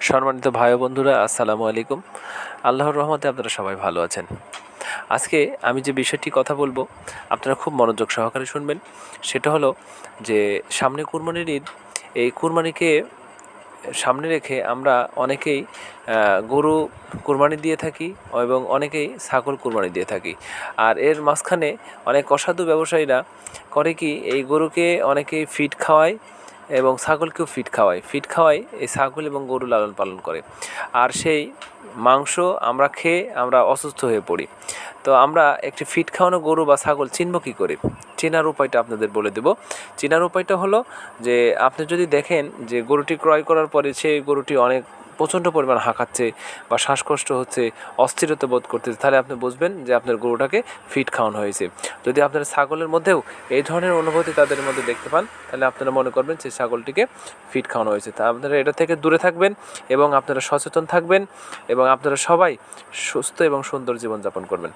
সম্মানিত ভাই ও বন্ধুরা, আসসালামু আলাইকুম। আল্লাহর রহমতে আপনারা সবাই ভালো আছেন। আজকে আমি যে বিষয়টি কথা বলবো আপনারা খুব মনোযোগ সহকারে শুনবেন। সেটা হলো যে সামনে কুরবানির ঈদ। এই কুরবানিকে সামনে রেখে আমরা অনেকেই গরু কুরবানি দিয়ে থাকি এবং অনেকেই ছাগল কুরবানি দিয়ে থাকি। আর এর মাঝখানে অনেক অসাধু ব্যবসায়ীরা করে কি, এই গরুকে অনেকেই ফিড খাওয়ায় এবং ছাগলকেও ফিড খাওয়ায় এই ছাগল এবং গরু লালন পালন করে। আর সেই মাংস আমরা খেয়ে আমরা অসুস্থ হয়ে পড়ি। তো আমরা একটি ফিড খাওয়ানো গরু বা ছাগল চিনব কী করে? চেনার উপায়টা আপনাদের বলে দেব। চেনার উপায়টা হলো যে আপনি যদি দেখেন যে গরুটি ক্রয় করার পরে সেই গরুটি অনেক প্রচণ্ড পরিমাণ হাঁকাচ্ছে বা শ্বাসকষ্ট হচ্ছে, অস্থিরতা বোধ করতেছে, তাহলে আপনি বুঝবেন যে আপনার গরুটাকে ফিড খাওয়ানো হয়েছে। যদি আপনার ছাগলের মধ্যেও এই ধরনের অনুভূতি তাদের মধ্যে দেখতে পান, তাহলে আপনারা মনে করবেন যে ছাগলটিকে ফিড খাওয়ানো হয়েছে। তা আপনারা এটা থেকে দূরে থাকবেন এবং আপনারা সচেতন থাকবেন এবং আপনারা সবাই সুস্থ এবং সুন্দর জীবনযাপন করবেন।